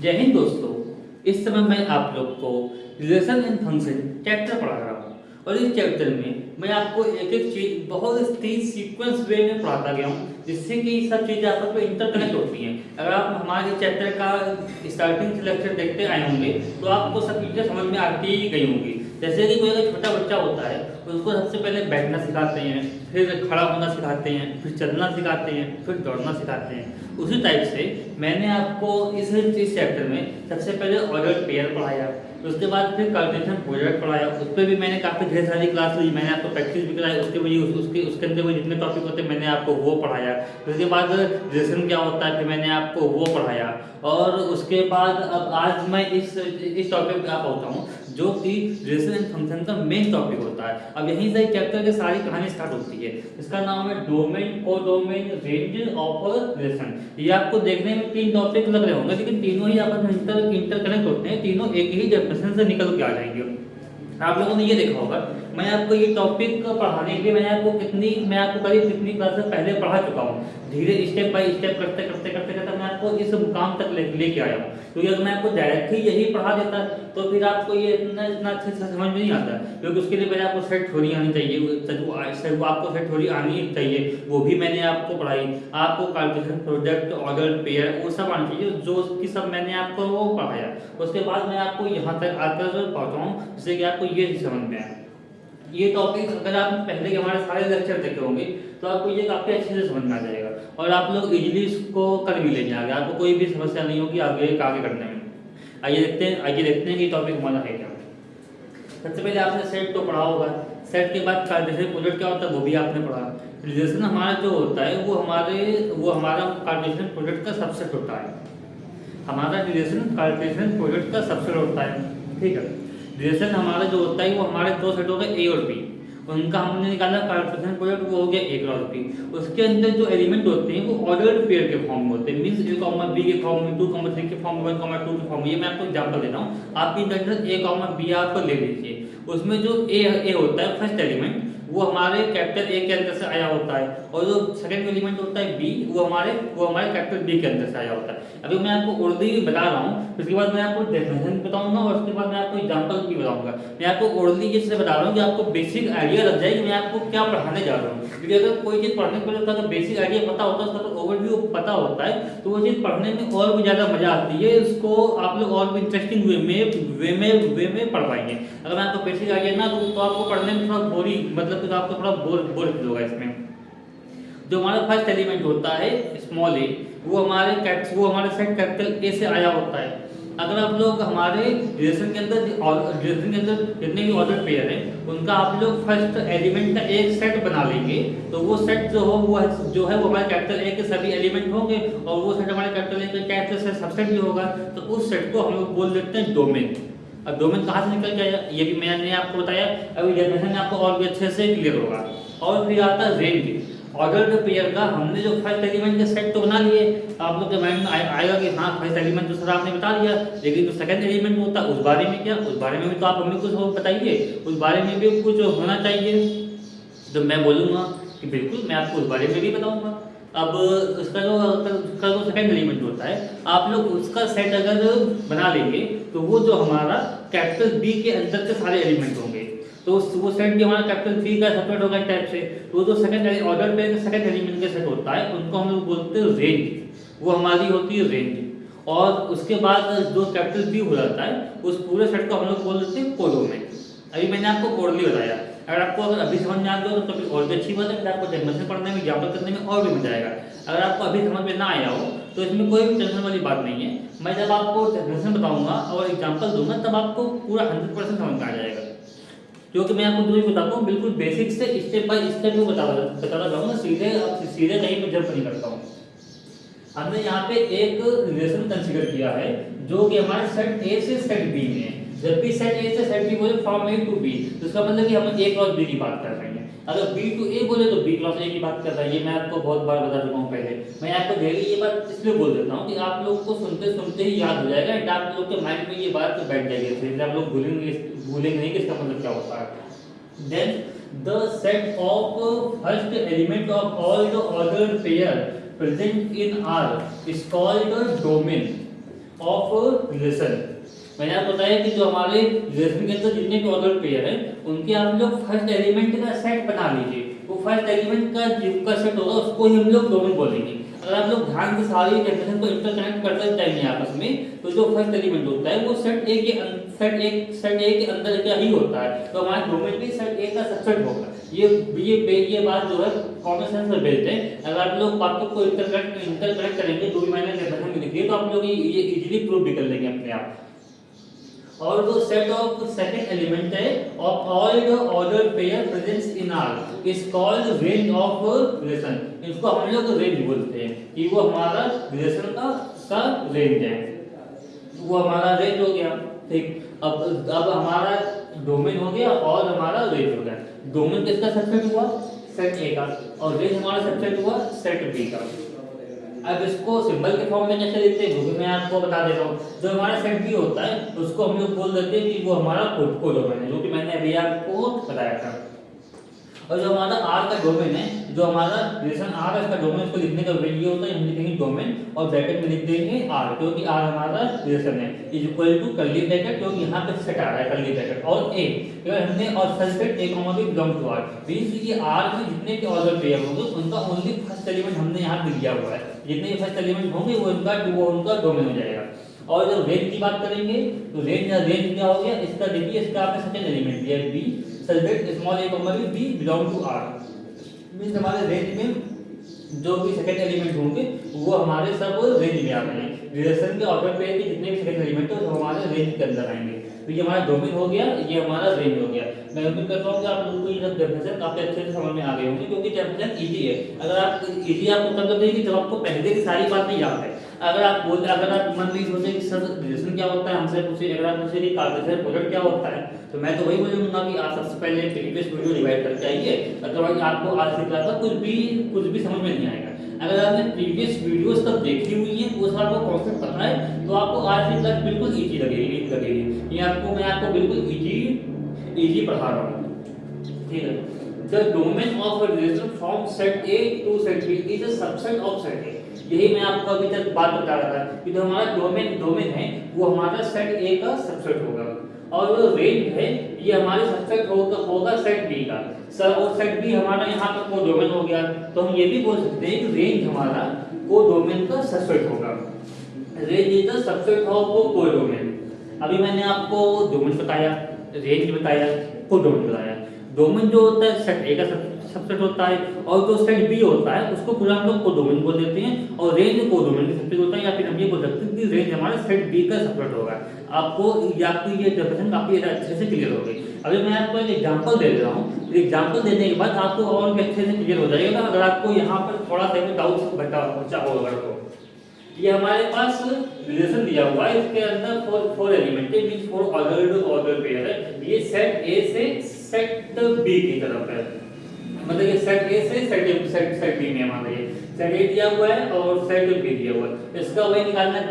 जय हिंद दोस्तों। इस समय मैं आप लोग को रिलेशन एंड फंक्शन चैप्टर पढ़ा रहा हूँ और इस चैप्टर में मैं आपको एक एक चीज बहुत तेज सीक्वेंस वे में पढ़ाता गया हूँ, जिससे कि सब चीज़ें आपस में इंटरकनेक्ट होती हैं। अगर आप हमारे चैप्टर का स्टार्टिंग से लेक्चर देखते आए होंगे तो आपको सब चीज़ें समझ में आती ही गई होंगी। जैसे कि कोई अगर छोटा बच्चा होता है तो उसको सबसे पहले बैठना सिखाते हैं, फिर खड़ा होना सिखाते हैं, फिर चलना सिखाते हैं, फिर दौड़ना सिखाते हैं। उसी टाइप से मैंने आपको इस चैप्टर में सबसे पहले ऑर्डर पेयर पढ़ाया, उसके बाद फिर कॉर्डिनेशन प्रोजेक्ट पढ़ाया। उस पर भी मैंने काफ़ी ढेर सारी क्लास ली, मैंने आपको प्रैक्टिस भी कराई। उसके वजह उसके अंदर वो जितने टॉपिक होते हैं मैंने आपको वो पढ़ाया। उसके बाद रिलेशन क्या होता है फिर मैंने आपको वो पढ़ाया। और उसके बाद अब आज मैं इस टॉपिक पे आ पहुँचा हूँ जो कि रिलेशन एंड फंक्शन का मेन टॉपिक होता है। अब यहीं से चैप्टर की सारी कहानी स्टार्ट होती है। इसका नाम है domain, codomain, range of relation. ये आपको देखने में तीन टॉपिक लग रहे होंगे, लेकिन तीनों ही आपस में इंटरकनेक्ट होते हैं, तीनों एक ही डेफिनेशन से निकल के आ जाएंगे। आप लोगों ने ये देखा होगा, मैं आपको ये टॉपिक पढ़ाने के लिए मैं आपको करीब कितनी क्लासेस पहले पढ़ा चुका हूँ। धीरे स्टेप बाय स्टेप करते करते करते करते मैं आपको इस मुकाम तक लेके आया हूँ। क्योंकि अगर मैं आपको डायरेक्ट ही यही पढ़ा देता तो फिर आपको ये इतना इतना अच्छे से समझ में नहीं आता। क्योंकि उसके लिए पहले आपको सेट थ्योरी आनी चाहिए, वो आपको सेट थ्योरी आनी चाहिए, वो भी मैंने आपको पढ़ाई। आपको कैलकुलेशन, प्रोडक्ट, ऑर्डर, पेयर वो सब आनी चाहिए, जो उसकी सब मैंने आपको वो पढ़ाया। उसके बाद मैं आपको यहाँ तक आकर पहुँचा हूँ जिससे कि आपको ये समझ में आए। ये टॉपिक अगर आप पहले के हमारे सारे लेक्चर देखे होंगे तो आपको ये काफ़ी अच्छे से समझ में आ जाएगा और आप लोग इजीली इसको कर भी लेंगे। आगे आपको कोई भी समस्या नहीं होगी आगे करने में। आइए देखते हैं कि टॉपिक हमारा है क्या। सबसे पहले आपने सेट तो पढ़ा होगा। सेट के बाद कार्टेशियन प्रोडक्ट क्या होता है वो भी आपने पढ़ा। रिलेशन हमारा जो होता है वो हमारा कार्टेशियन प्रोडक्ट का सबसेट होता है। हमारा रिलेशन कार्टेशियन प्रोडक्ट का सबसेट होता है, ठीक है। रिलेशन हमारा जो होता है वो हमारे दो सेट हो गए ए और बी, उनका हमने निकाला कार्टेशियन प्रोडक्ट, वो हो गया ए क्रॉस बी। उसके अंदर जो एलिमेंट होते हैं वो ऑर्डर्ड पेयर के फॉर्म में होते हैं, मींस ए कॉमा बी के फॉर्म में, 2 कॉमा 3 के फॉर्म में, 1 कॉमा 2 के फॉर्म में। ये मैं आपको एग्जांपल दे रहा हूँ, आपकी इंटेंशन ए कॉमा बी आप ले लीजिए। उसमें जो ए होता है फर्स्ट एलिमेंट वो हमारे कैपिटल ए के अंदर से आया होता है, और जो सेकंड एलिमेंट होता है बी वो हमारे कैपिटल बी के अंदर से आया होता है। अभी मैं आपको उर्दू बता रहा हूँ, उसके बाद मैं आपको डेफिनेशन बताऊंगा और उसके बाद मैं आपको एग्जांपल भी बताऊंगा। मैं आपको उर्दू इसलिए बता रहा हूँ कि आपको बेसिक आइडिया लग जाए कि मैं आपको क्या पढ़ाने जा रहा हूँ। क्योंकि अगर कोई चीज़ पढ़ने के बाद बेसिक आइडिया पता होता है, उसका ओवरव्यू पता होता है, तो वो चीज़ पढ़ने में और भी ज़्यादा मजा आती है। उसको आप लोग और भी इंटरेस्टिंग वे में पढ़ पाएंगे। अगर मैं आपको बेसिक आइडिया ना दूँ तो आपको पढ़ने में थोड़ा बोरिंग, मतलब कि आपको थोड़ा बोर फील होगा। इसमें जो हमारा फर्स्ट एलिमेंट होता है स्मॉल ए, वो हमारे सेट कैपिटल ए से आया होता है। अगर आप लोग हमारे रिलेशन के अंदर जितने भी ऑर्डर पेयर हैं उनका आप लोग फर्स्ट एलिमेंट का एक सेट बना लेंगे, तो वो सेट जो है वो हमारे कैपिटल ए के सभी एलिमेंट होंगे, और वो सेट हमारे कैपिटल ए के कैपिटल से सबसेट भी होगा। तो उस सेट को हम लोग बोल देते हैं डोमेन। अब डोमेन कहाँ से निकल के आया ये भी मैंने आपको बताया, अभी डेफिनेशन आपको और भी अच्छे से क्लियर होगा। और फिर आता है रेंज। ऑर्डर्ड पेयर का हमने जो फर्स्ट एलिमेंट के सेट तो बना लिए, आप लोग के माइंड में आएगा कि हाँ फर्स्ट एलिमेंट तो सर आपने बता दिया, लेकिन जो सेकंड एलिमेंट होता है उस बारे में क्या, उस बारे में भी तो आप हमें कुछ बताइए, उस बारे में भी कुछ होना चाहिए। तो मैं बोलूँगा कि बिल्कुल मैं आपको उस बारे में भी बताऊँगा। अब उसका जो सेकंड एलिमेंट होता है आप लोग उसका सेट अगर बना लेंगे तो वो जो हमारा कैपिटल बी के अंदर के सारे एलिमेंट होंगे, तो वो सेट भी हमारा कैपिटल बी का सेपरेट होगा टाइप से। तो जो सेकंड ऑर्डर पे सेकंड एलिमेंट के सेट होता है उनको हम लोग बोलते हैं रेंज, वो हमारी होती है रेंज। और उसके बाद जो कैपिटल बी हो जाता है उस पूरे सेट को हम लोग बोल देते हैं कोडोमेन। अभी मैंने आपको कोडली बताया, अगर आपको अभी समझ में आ गया तो फिर और भी अच्छी बात है, फिर आपको डेफिनेशन पढ़ने में, एग्जाम्पल करने में और भी मजा आएगा। अगर आपको अभी समझ में ना आया हो तो इसमें कोई भी टेंशन वाली बात नहीं है। मैं जब आपको डेफिनेशन बताऊंगा और एग्जाम्पल दूंगा तब आपको पूरा 100% समझ में आ जाएगा। क्योंकि मैं आपको जो भी बताता हूँ बिल्कुल बेसिक से स्टेप बाय स्टेप वो बताता जाऊँगा, सीधे कहीं पर जंप नहीं करता हूँ। हमने यहाँ पे एक रिलेशन कंसीडर किया है जो कि हमारे सेट ए से सेट बी में है। जब भी सेट ए से सेट बी बोले फ्रॉम ए टू बी, तो इसका मतलब कि हम ए क्रॉस बी की बात कर रहे हैं। अगर बी टू ए बोले तो बी क्रॉस ए की बात कर रहा है। ये मैं आपको बहुत बार बता चुका हूँ पहले। मैं आपको डेली ये बात इसलिए बोल देता हूँ कि आप लोगों को सुनते सुनते ही याद हो जाएगा एंड आप लोग के माइंड में ये बात बैठ जाएगी, फिर आप लोग भूलेंगे नहीं कि इसका मतलब क्या होता है। Then the set of first element of all the ordered pair present in R is called a domain. Of relation. मैंने आपको बताया कि जो हमारे रिलेशन के अंदर जितने भी ऑर्डर पेयर है उनके आप लोग फर्स्ट एलिमेंट का सेट बना लीजिए। वो फर्स्ट एलिमेंट का जिसका सेट होगा उसको ही हम लोग डोमेन बोलेंगे। अगर आप लोग ध्यान से सारी डेफिनेशन को इंटरकनेक्ट करते टाइम आपस में, तो जो फर्स्ट एलिमेंट होता है वो सेट ए के अंदर क्या ही होता है, तो हमारा डोमेन भी सेट ए का सबसेट होगा। ये बात जो है कॉमन सेंस में बेस्ड है। अगर आप लोग बातों को इंटरकनेक्ट करेंगे जो भी मैंने डेफिनेशन में लिखी है, तो आप लोग ये इजीली प्रूव भी कर लेंगे अपने आप। और जो सेट ऑफ सेकंड एलिमेंट है of all the order pair presence in are is called range of relation. इसको हम लोग रेंज बोलते हैं कि वो हमारा रिलेशन का रेंज है, वो हमारा रेंज हो गया। ठीक, अब हमारा डोमेन हो गया और हमारा रेंज हो गया। डोमेन किसका सबसेट हुआ? सेट ए का, और रेंज हमारा सबसेट हुआ सेट बी का। अब इसको सिंबल के फॉर्म में कैसे लिखते हैं वो भी मैं आपको बता देता हूँ। जो हमारा सेट बी होता है उसको हम लोग बोल देते हैं कि वो हमारा को डोमेन है, जो कि मैंने अभी आपको बताया था। और जो हमारा आर का डोमेन है, जो हमारा रिलेशन आर है, इसका डोमेन इसको लिखने का वे ये होता है, हम लिखेंगे डोमेन और ब्रैकेट में लिख देंगे आर, क्योंकि आर हमारा रिलेशन है, is equal to curly bracket, क्योंकि यहाँ पे सेट आ रहा है कर्ली ब्रैकेट, और ए हमने और सबसेट ए कॉमा भी बिलोंग टू आर, मींस कि आर में जितने भी ऑर्डर पेयर होंगे उनका ओनली फर्स्ट एलिमेंट हमने यहाँ पे दिया हुआ है। जितने भी फर्स्ट एलिमेंट होंगे वो उनका डोमेन हो जाएगा। और जब रेंज की बात करेंगे तो रेंज क्या हो गया, इसका देखिए, इसका आपने सेकंड एलिमेंट दिया है B, subject small A comma B belong to R, means हमारे रेंज में जो भी सेकंड एलिमेंट होंगे वो हमारे सब रेंज में आ रहे हैं। रिलेशन के ऑर्डर पेयर के जितने भी सेकंड एलिमेंट है वो हमारे रेंज के अंदर आएंगे। तो ये हमारा डोमेन हो गया, ये हमारा रेंज हो गया। मैं उम्मीद करता हूँ कि आप लोगों को ये डेफिनेशन काफी अच्छे से समझ में आ गए होंगे, क्योंकि डेफिनेशन इजी है। अगर आप इजी आपको तब लगेगी कि जब आपको पहले की सारी बातें याद है। अगर आप मन में सोचे कि सर रिलेशन क्या होता है, हमसे पूछे, अगर आप पूछे कि कार्टेशियन प्रोडक्ट क्या होता है, तो मैं तो वही बोलूंगा कि आप सबसे पहले प्रीवियस वीडियो रिवाइज करके आइए, अदरवाइज आपको आज से क्लास का कुछ भी समझ में नहीं आएगा। अगर आपने प्रीवियस वीडियोस तक देखी हुई है, वो सारा आपको कॉन्सेप्ट पता है, तो आपको आज की क्लास बिल्कुल इजी लगेगी। ये मैं आपको बिल्कुल इजी पढ़ा रहा हूँ, ठीक है। The domain of a relation from set A to set B is a subset of set A। यही मैं आपको अभी तक बात बता रहा था कि जो हमारा डोमेन है वो हमारा सेट A का सबसेट होगा, और जो रेंज है ये हमारे सबसेट होगा सेट B का। सर और सेट B हमारा यहाँ पर को डोमेन हो गया, तो हम ये भी बोल सकते हैं कि रेंज हमारा को डोमेन का सबसेट होगा। Range is the subset of को डोमेन। अभी मैंने आपको डोमेन बताया, रेंज बताया, को डोमेन बताया। डोमेन जो होता है सेट ए का सबसेट होता है, और जो सेट बी होता है उसको पूरा हम लोग को डोमेन बोल देते हैं, और रेंज को डोमेन का सबसेट होता है, या फिर हम ये बोल सकते हैं कि रेंज हमारा सेट बी का सबसेट होगा। आपको ये डेफिनेशन काफी अच्छे से क्लियर हो गई। अभी मैं आपको एक एग्जांपल दे रहा हूँ, एग्जांपल देने के बाद आपको और भी अच्छे से क्लियर हो जाएगा। अगर आपको यहाँ पर थोड़ा सा डाउट बचा होगा तो ये हमारे पास रिलेशन दिया हुआ है, इसके अंदर फोर एलिमेंट है, मींस फोर ऑर्डर पेयर है। ये सेट ए से सेट बी की तरफ है, मतलब ये सेट ए से सेट बी में हमारा ये सेट ए दिया हुआ है और सेट बी दिया हुआ है। इसका वही निकालना है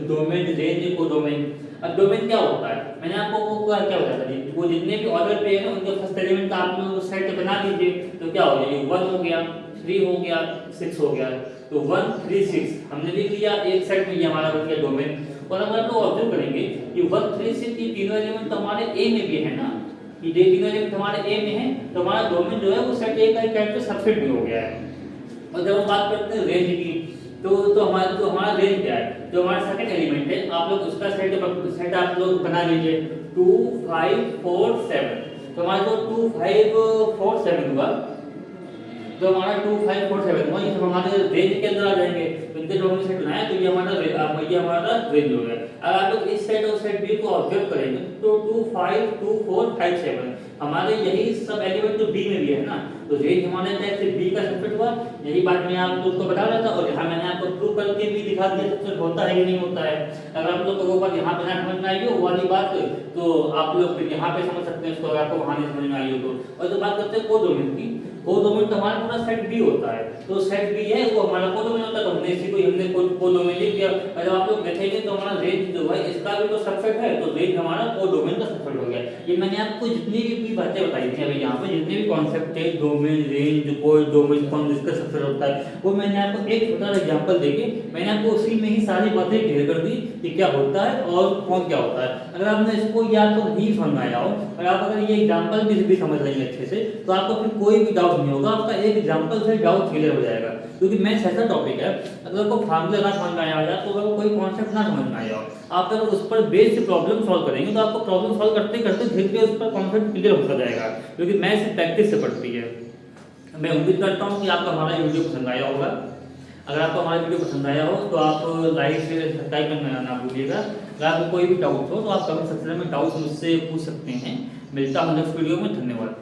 डोमेन रेंज को डोमेन। अब डोमेन क्या होता है, मैंने आपको क्या बताया था, वो जितने भी ऑर्डर पेयर है उनके फर्स्ट एलिमेंट का आप लोग सेट बना लीजिए, तो क्या हो गया, 1 हो गया, 3 हो गया, 6 हो गया, तो 1 3 6 हमने लिख लिया एक सेट में, ये हमारा बन गया डोमेन। और अगर आप लोग ऑब्जर्व करेंगे कि 1 3 6 ये तीनों एलिमेंट तो हमारे ए में भी है ना, ये तीनों एलिमेंट हमारे ए में है, तो हमारा डोमेन जो है वो सेट ए का कैरेक्टर सबसेट भी हो गया है। और जब हम बात करते हैं रेंज की, तो हमारा रेंज क्या है, जो हमारा सेकंड एलिमेंट है आप लोग उसका सेट आप लोग बना लीजिए 2 5 4 7। तो हमारा जो 2 5 4 7 हुआ, जो हमारा 2 5 4 7 हुआ, ये सब हमारे रेंज के अंदर आ जाएंगे। तो इनके जो हमने सेट बनाया तो ये हमारा रेंज हो गया। अगर आप लोग इस सेट और सेट बी को ऑब्जर्व करेंगे तो 2 5 2 4 5 7 हमारे यही सब एलिमेंट तो बी में भी है ना, तो रेंज हमारे टाइप से बी का सबसेट हुआ। यही बात मैं आप लोग को बता रहा था, और यहाँ मैंने आपको प्रूव करके भी दिखा दिया सबसेट होता है कि नहीं होता है। अगर आप लोग को बात यहाँ पे ना समझ में आई हो वो वाली बात, तो आप लोग फिर यहाँ पे समझ सकते हैं इसको, अगर आपको वहाँ नहीं समझ में आई हो तो। और जो बात करते हैं को डोमेन की, कोडोमेन तो हमारा पूरा सेट बी होता है, तो सेट बी है वो हमारा कोडोमेन होता है। तो हमने इसी को हमने कोडोमेन लिख दिया। और जब आप लोग देखेंगे तो हमारा रेंज जो है इसका भी तो सबसेट है, तो रेंज हमारा कोडोमेन का सबसेट हो गया। ये मैंने आपको जितनी भी बातें बताई थी अभी यहाँ पे, जितने भी कॉन्सेप्ट है डोमेन, रेंज, कोडोमेन, कौन जिसका सबसेट होता है, वो मैंने आपको एक छोटा सा एग्जांपल देके मैंने आपको उसी में ही सारी बातें क्लियर कर दी कि क्या होता है और कौन क्या होता है। अगर आपने इसको या तो नहीं समझ में आया हो और आप अगर ये एग्जांपल भी समझ लेंगे अच्छे से, तो आपको फिर कोई भी डाउट नहीं होगा, आपका एक एग्जांपल से डाउट क्लियर हो जाएगा। क्योंकि मैथ्स ऐसा टॉपिक है, अगर आपको फार्मूला ना समझ में आया हो तो अगर कोई कॉन्सेप्ट ना समझ में आया हो, आप अगर उस पर बेस से प्रॉब्लम सॉल्व करेंगे तो आपको प्रॉब्लम सॉल्व करते करते धीरे धीरे उस पर कॉन्सेप्ट क्लियर होता जाएगा। क्योंकि मैथ्स प्रैक्टिस से पड़ती है। मैं उम्मीद करता हूँ कि आपको हमारा वीडियो पसंद आया होगा। अगर आपको हमारा वीडियो पसंद आया हो तो आप लाइक से सब्सक्राइब करना ना भूलिएगा। अगर आपको कोई भी डाउट हो तो आप कमेंट सेक्शन में डाउट मुझसे पूछ सकते हैं। मिलता हूँ नेक्स्ट वीडियो में। धन्यवाद।